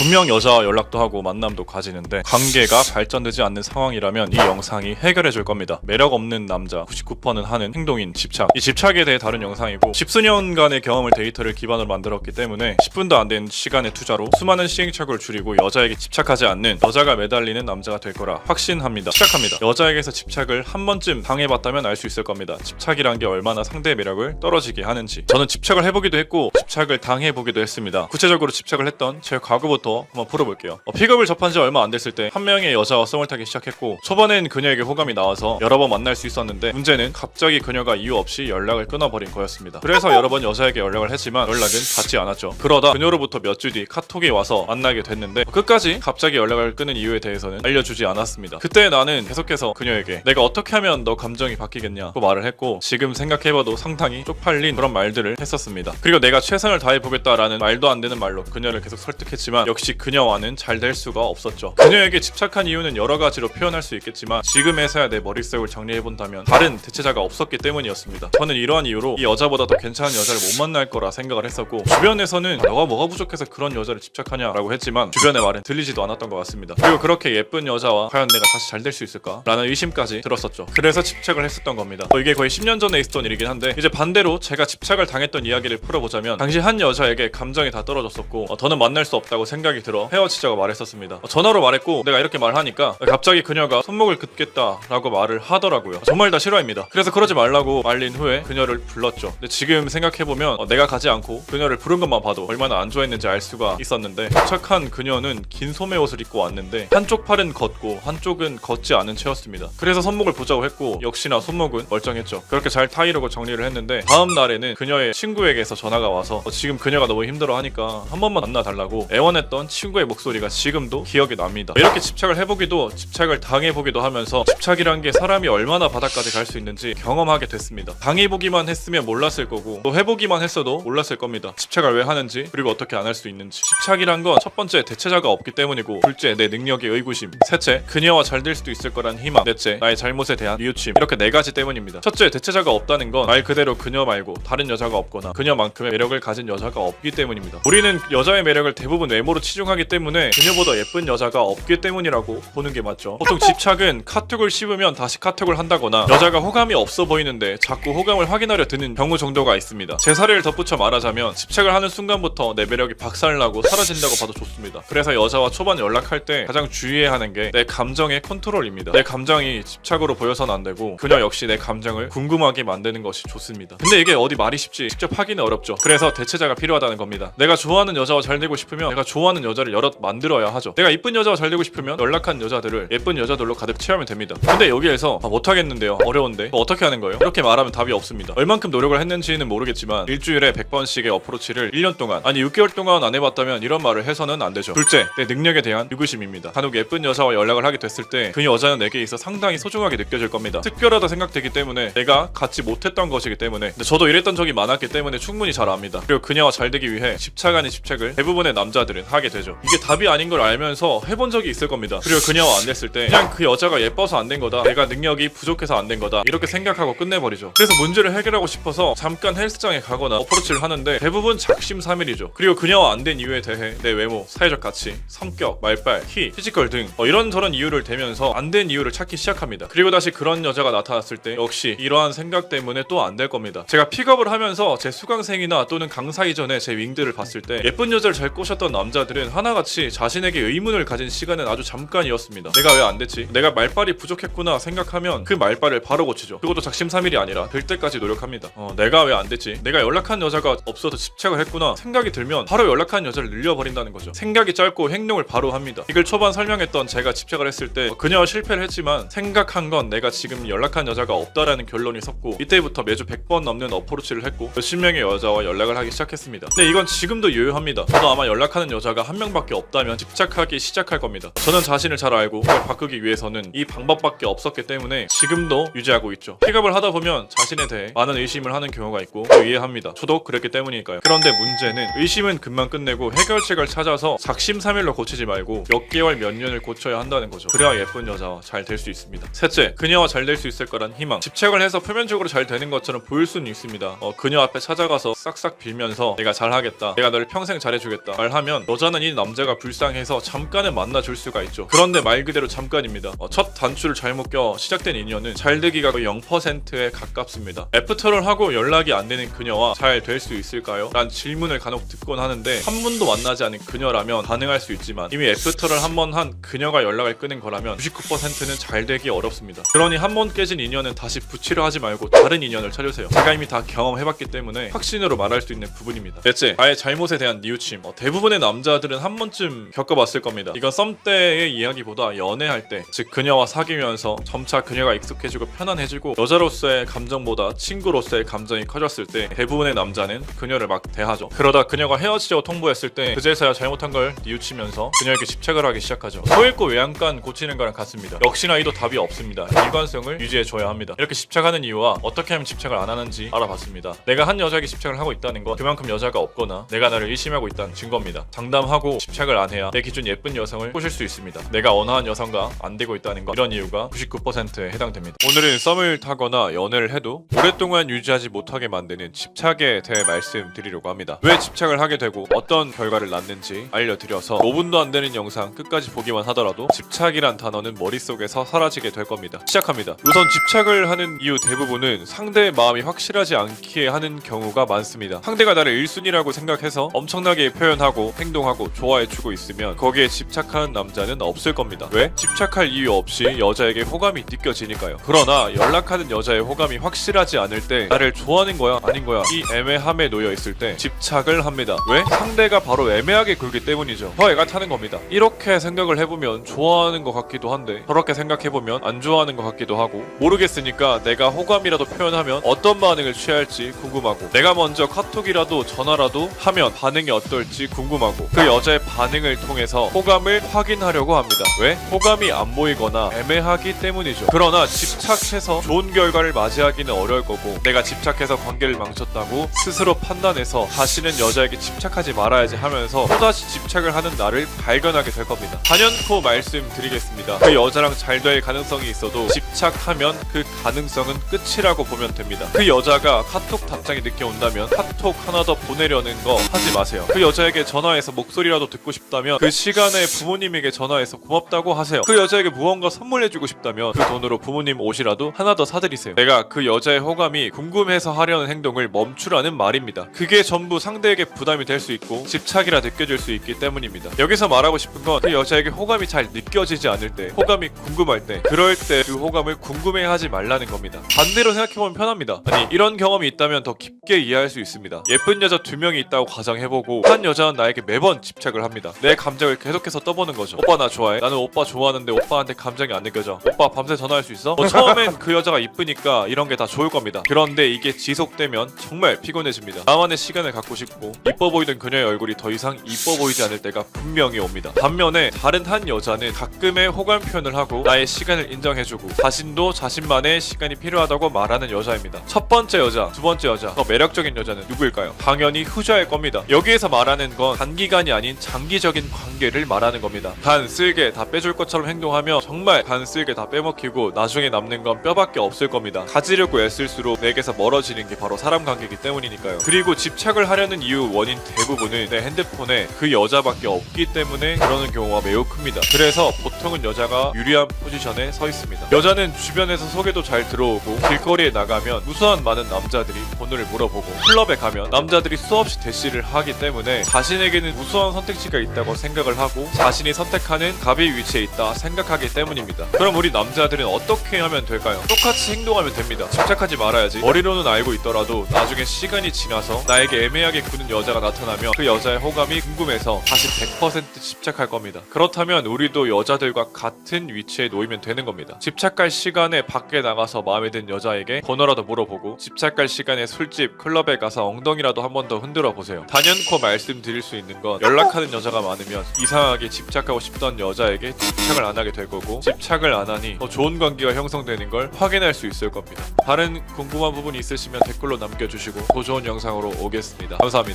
분명 여자와 연락도 하고 만남도 가지는데 관계가 발전되지 않는 상황이라면 이 영상이 해결해줄 겁니다. 매력 없는 남자 99%는 하는 행동인 집착. 이 집착에 대해 다룬 영상이고 10수년간의 경험을 데이터를 기반으로 만들었기 때문에 10분도 안 된 시간의 투자로 수많은 시행착오를 줄이고 여자에게 집착하지 않는, 여자가 매달리는 남자가 될 거라 확신합니다. 시작합니다. 여자에게서 집착을 한 번쯤 당해봤다면 알 수 있을 겁니다. 집착이란 게 얼마나 상대의 매력을 떨어지게 하는지. 저는 집착을 해보기도 했고 집착을 당해보기도 했습니다. 구체적으로 집착을 했던 제 과거부터 한번 풀어볼게요. 픽업을 접한 지 얼마 안 됐을 때 한 명의 여자와 썸을 타기 시작했고 초반엔 그녀에게 호감이 나와서 여러 번 만날 수 있었는데 문제는 갑자기 그녀가 이유 없이 연락을 끊어버린 거였습니다. 그래서 여러 번 여자에게 연락을 했지만 연락은 받지 않았죠. 그러다 그녀로부터 몇 주 뒤 카톡이 와서 만나게 됐는데 끝까지 갑자기 연락을 끊은 이유에 대해서는 알려주지 않았습니다. 그때 나는 계속해서 그녀에게 내가 어떻게 하면 너 감정이 바뀌겠냐고 말을 했고 지금 생각해봐도 상당히 쪽팔린 그런 말들을 했었습니다. 그리고 내가 최선을 다해보겠다라는 말도 안 되는 말로 그녀를 계속 설득했지만 역시 그녀와는 잘 될 수가 없었죠. 그녀에게 집착한 이유는 여러 가지로 표현할 수 있겠지만 지금에서야 내 머릿속을 정리해본다면 다른 대체자가 없었기 때문이었습니다. 저는 이러한 이유로 이 여자보다 더 괜찮은 여자를 못 만날 거라 생각을 했었고 주변에서는 너가 뭐가 부족해서 그런 여자를 집착하냐라고 했지만 주변의 말은 들리지도 않았던 것 같습니다. 그리고 그렇게 예쁜 여자와 과연 내가 다시 잘 될 수 있을까? 라는 의심까지 들었었죠. 그래서 집착을 했었던 겁니다. 이게 거의 10년 전에 있었던 일이긴 한데 이제 반대로 제가 집착을 당했던 이야기를 풀어보자면 당시 한 여자에게 감정이 다 떨어졌었고 더는 만날 수 없다고 생각이 들어 헤어지자고 말했었습니다. 전화로 말했고 내가 이렇게 말하니까 갑자기 그녀가 손목을 긋겠다라고 말을 하더라고요. 정말 다 싫어합니다. 그래서 그러지 말라고 말린 후에 그녀를 불렀죠. 근데 지금 생각해보면 내가 가지 않고 그녀를 부른 것만 봐도 얼마나 안 좋아했는지 알 수가 있었는데 도착한 그녀는 긴 소매 옷을 입고 왔는데 한쪽 팔은 걷고 한쪽은 걷지 않은 채였습니다. 그래서 손목을 보자고 했고 역시나 손목은 멀쩡했죠. 그렇게 잘 타이르고 정리를 했는데 다음 날에는 그녀의 친구에게서 전화가 와서 지금 그녀가 너무 힘들어하니까 한 번만 만나달라고 애원했던 친구의 목소리가 지금도 기억이 납니다. 이렇게 집착을 해보기도 집착을 당해보기도 하면서 집착이란 게 사람이 얼마나 바닥까지 갈 수 있는지 경험하게 됐습니다. 당해보기만 했으면 몰랐을 거고 또 해보기만 했어도 몰랐을 겁니다. 집착을 왜 하는지 그리고 어떻게 안 할 수 있는지. 집착이란 건 첫 번째 대체자가 없기 때문이고 둘째 내 능력의 의구심, 셋째 그녀와 잘 될 수도 있을 거란 희망, 넷째 나의 잘못에 대한 뉘우침. 이렇게 네 가지 때문입니다. 첫째 대체자가 없다는 건 말 그대로 그녀 말고 다른 여자가 없거나 그녀만큼의 매력을 가진 여자가 없기 때문입니다. 우리는 여자의 매력을 대부분 외모로 치중하기 때문에 그녀보다 예쁜 여자가 없기 때문이라고 보는 게 맞죠. 보통 집착은 카톡을 씹으면 다시 카톡을 한다거나 여자가 호감이 없어 보이는데 자꾸 호감을 확인하려 드는 경우 정도가 있습니다. 제 사례를 덧붙여 말하자면 집착을 하는 순간부터 내 매력이 박살나고 사라진다고 봐도 좋습니다. 그래서 여자와 초반 연락할 때 가장 주의해야 하는 게 내 감정의 컨트롤입니다. 내 감정이 집착으로 보여서는 안 되고 그녀 역시 내 감정을 궁금하게 만드는 것이 좋습니다. 근데 이게 어디 말이 쉽지 직접 하기는 어렵죠. 그래서 대체자가 필요하다는 겁니다. 내가 좋아하는 여자와 잘 되고 싶으면 내가 좋아하는 여자를 여럿 만들어야 하죠. 내가 이쁜 여자와 잘 되고 싶으면 연락한 여자들을 예쁜 여자들로 가득 채우면 됩니다. 근데 여기에서 못하겠는데요, 어려운데 어떻게 하는 거예요? 이렇게 말하면 답이 없습니다. 얼만큼 노력을 했는지는 모르겠지만 일주일에 100번씩의 어프로치를 1년 동안 아니 6개월 동안 안 해봤다면 이런 말을 해서는 안 되죠. 둘째, 내 능력에 대한 유구심입니다. 간혹 예쁜 여자와 연락을 하게 됐을 때 그 여자는 내게 있어 상당히 소중하게 느껴질 겁니다. 특별하다 생각되기 때문에 내가 갖지 못했던 것이기 때문에. 근데 저도 이랬던 적이 많았기 때문에 충분히 잘 압니다. 그리고 그녀와 잘 되기 위해 집착 아닌 집착을 대부분의 남자들은 하게 되죠. 이게 답이 아닌 걸 알면서 해본 적이 있을 겁니다. 그리고 그녀와 안 됐을 때 그냥 그 여자가 예뻐서 안 된 거다, 내가 능력이 부족해서 안 된 거다 이렇게 생각하고 끝내버리죠. 그래서 문제를 해결하고 싶어서 잠깐 헬스장에 가거나 어프로치를 하는데 대부분 작심삼일이죠. 그리고 그녀와 안 된 이유에 대해 내 외모, 사회적 가치, 성격, 말빨, 키, 피지컬 등 이런저런 이유를 대면서 안 된 이유를 찾기 시작합니다. 그리고 다시 그런 여자가 나타났을 때 역시 이러한 생각 때문에 또 안 될 겁니다. 제가 픽업을 하면서 제 수강생이나 또는 강사 이전에 제 윙들을 봤을 때 예쁜 여자를 잘 꼬셨던 남자들은 하나같이 자신에게 의문을 가진 시간은 아주 잠깐이었습니다. 내가 왜 안 됐지? 내가 말빨이 부족했구나 생각하면 그 말빨을 바로 고치죠. 그것도 작심삼일이 아니라 될 때까지 노력합니다. 내가 왜 안 됐지? 내가 연락한 여자가 없어서 집착을 했구나 생각이 들면 바로 연락한 여자를 늘려버린다는 거죠. 생각이 짧고 행동을 바로 합니다. 이걸 초반 설명했던 제가 집착을 했을 때 그녀와 실패를 했지만 생각한 건 내가 지금 연락한 여자가 없다라는 결론이 섰고 이때부터 매주 100번 넘는 어프로치를 했고 몇십 명의 여자와 연락을 하기 시작했습니다. 근데 이건 지금도 유효합니다. 저도 아마 연락하는 여자가 한 명밖에 없다면 집착하기 시작할 겁니다. 저는 자신을 잘 알고 그걸 바꾸기 위해서는 이 방법밖에 없었기 때문에 지금도 유지하고 있죠. 픽업을 하다 보면 자신에 대해 많은 의심을 하는 경우가 있고 이해합니다. 저도 그랬기 때문이니까요. 그런데 문제는 의심은 금방 끝내고 해결책을 찾아서 작심삼일로 고치지 말고 몇 개월 몇 년을 고쳐야 한다는 거죠. 그래야 예쁜 여자와 잘 될 수 있습니다. 셋째, 그녀와 잘 될 수 있을 거란 희망. 집착을 해서 표면적으로 잘 되는 것처럼 보일 수는 있습니다. 그녀 앞에 찾아가서 싹싹 빌면서 내가 잘하겠다, 내가 너를 평생 잘해주겠다 말하면 여자는 여자는 이 남자가 불쌍해서 잠깐은 만나줄 수가 있죠. 그런데 말 그대로 잠깐입니다. 첫 단추를 잘못 껴 시작된 인연은 잘 되기가 거의 0%에 가깝습니다. 애프터를 하고 연락이 안 되는 그녀와 잘 될 수 있을까요? 란 질문을 간혹 듣곤 하는데 한 번도 만나지 않은 그녀라면 가능할 수 있지만 이미 애프터를 한 번 한 그녀가 연락을 끊은 거라면 99%는 잘 되기 어렵습니다. 그러니 한 번 깨진 인연은 다시 붙이려 하지 말고 다른 인연을 찾으세요. 제가 이미 다 경험해봤기 때문에 확신으로 말할 수 있는 부분입니다. 넷째, 나의 잘못에 대한 뉘우침. 대부분의 남자들은 한 번쯤 겪어봤을 겁니다. 이건 썸 때의 이야기보다 연애할 때, 즉 그녀와 사귀면서 점차 그녀가 익숙해지고 편안해지고 여자로서의 감정보다 친구로서의 감정이 커졌을 때 대부분의 남자는 그녀를 막 대하죠. 그러다 그녀가 헤어지자고 통보했을 때 그제서야 잘못한 걸 뉘우치면서 그녀에게 집착을 하기 시작하죠. 소잃고 외양간 고치는 거랑 같습니다. 역시나 이도 답이 없습니다. 일관성을 유지해줘야 합니다. 이렇게 집착하는 이유와 어떻게 하면 집착을 안 하는지 알아봤습니다. 내가 한 여자에게 집착을 하고 있다는 건 그만큼 여자가 없거나 내가 나를 의심하고 있다는 증거입니다. 장담하고 집착을 안 해야 내 기준 예쁜 여성을 꼬실 수 있습니다. 내가 원하는 여성과 안 되고 있다는 것, 이런 이유가 99%에 해당됩니다. 오늘은 썸을 타거나 연애를 해도 오랫동안 유지하지 못하게 만드는 집착에 대해 말씀드리려고 합니다. 왜 집착을 하게 되고 어떤 결과를 낳는지 알려드려서 5분도 안 되는 영상 끝까지 보기만 하더라도 집착이란 단어는 머릿속에서 사라지게 될 겁니다. 시작합니다. 우선 집착을 하는 이유 대부분은 상대의 마음이 확실하지 않기에 하는 경우가 많습니다. 상대가 나를 1순위라고 생각해서 엄청나게 표현하고 행동하고 좋아해주고 있으면 거기에 집착하는 남자는 없을 겁니다. 왜? 집착할 이유 없이 여자에게 호감이 느껴지니까요. 그러나 연락하는 여자의 호감이 확실하지 않을 때 나를 좋아하는 거야 아닌 거야 이 애매함에 놓여 있을 때 집착을 합니다. 왜? 상대가 바로 애매하게 굴기 때문이죠. 더 애가 타는 겁니다. 이렇게 생각을 해보면 좋아하는 것 같기도 한데 저렇게 생각해보면 안 좋아하는 것 같기도 하고 모르겠으니까 내가 호감이라도 표현하면 어떤 반응을 취할지 궁금하고 내가 먼저 카톡이라도 전화라도 하면 반응이 어떨지 궁금하고 그 여자의 반응을 통해서 호감을 확인하려고 합니다. 왜? 호감이 안 보이거나 애매하기 때문이죠. 그러나 집착해서 좋은 결과를 맞이하기는 어려울 거고 내가 집착해서 관계를 망쳤다고 스스로 판단해서 다시는 여자에게 집착하지 말아야지 하면서 또다시 집착을 하는 나를 발견하게 될 겁니다. 단연코 말씀드리겠습니다. 그 여자랑 잘 될 가능성이 있어도 집착하면 그 가능성은 끝이라고 보면 됩니다. 그 여자가 카톡 답장이 늦게 온다면 카톡 하나 더 보내려는 거 하지 마세요. 그 여자에게 전화해서 목소리라도 듣고 싶다면 그 시간에 부모님에게 전화해서 고맙다고 하세요. 그 여자에게 무언가 선물해주고 싶다면 그 돈으로 부모님 옷이라도 하나 더 사드리세요. 내가 그 여자의 호감이 궁금해서 하려는 행동을 멈추라는 말입니다. 그게 전부 상대에게 부담이 될 수 있고 집착이라 느껴질 수 있기 때문입니다. 여기서 말하고 싶은 건 그 여자에게 호감이 잘 느껴지지 않을 때, 호감이 궁금할 때, 그럴 때 그 호감을 궁금해하지 말라는 겁니다. 반대로 생각해보면 편합니다. 아니 이런 경험이 있다면 더 깊게 이해할 수 있습니다. 예쁜 여자 2명이 있다고 가정해보고 한 여자는 나에게 매번 집착을 합니다. 내 감정을 계속해서 떠보는 거죠. 오빠 나 좋아해? 나는 오빠 좋아하는데 오빠한테 감정이 안 느껴져. 오빠 밤새 전화할 수 있어? 처음엔 그 여자가 이쁘니까 이런 게 다 좋을 겁니다. 그런데 이게 지속되면 정말 피곤해집니다. 나만의 시간을 갖고 싶고 이뻐 보이던 그녀의 얼굴이 더 이상 이뻐 보이지 않을 때가 분명히 옵니다. 반면에 다른 한 여자는 가끔의 호감 표현을 하고 나의 시간을 인정해주고 자신도 자신만의 시간이 필요하다고 말하는 여자입니다. 첫 번째 여자, 두 번째 여자, 더 매력적인 여자는 누구일까요? 당연히 후자일 겁니다. 여기에서 말하는 건 단기간이 아닌 장기적인 관계를 말하는 겁니다. 간 쓸게 다 빼줄 것처럼 행동하며 정말 간 쓸게 다 빼먹히고 나중에 남는 건 뼈밖에 없을 겁니다. 가지려고 애쓸수록 내게서 멀어지는 게 바로 사람 관계이기 때문이니까요. 그리고 집착을 하려는 이유 원인 대부분은 내 핸드폰에 그 여자밖에 없기 때문에 그러는 경우가 매우 큽니다. 그래서 보통은 여자가 유리한 포지션에 서 있습니다. 여자는 주변에서 소개도 잘 들어오고 길거리에 나가면 무수한 많은 남자들이 번호를 물어보고 클럽에 가면 남자들이 수없이 대시를 하기 때문에 자신에게는 무수한 선택지가 있다고 생각을 하고 자신이 선택하는 갑의 위치에 있다 생각하기 때문입니다. 그럼 우리 남자들은 어떻게 하면 될까요? 똑같이 행동하면 됩니다. 집착하지 말아야지. 머리로는 알고 있더라도 나중에 시간이 지나서 나에게 애매하게 구는 여자가 나타나면 그 여자의 호감이 궁금해서 다시 100% 집착할 겁니다. 그렇다면 우리도 여자들과 같은 위치에 놓이면 되는 겁니다. 집착할 시간에 밖에 나가서 마음에 든 여자에게 번호라도 물어보고 집착할 시간에 술집, 클럽에 가서 엉덩이라도 한 번 더 흔들어 보세요. 단연코 말씀드릴 수 있는 건 연락하는 여자가 많으면 이상하게 집착하고 싶던 여자에게 집착을 안 하게 될 거고 집착을 안 하니 더 좋은 관계가 형성되는 걸 확인할 수 있을 겁니다. 다른 궁금한 부분이 있으시면 댓글로 남겨주시고 더 좋은 영상으로 오겠습니다. 감사합니다.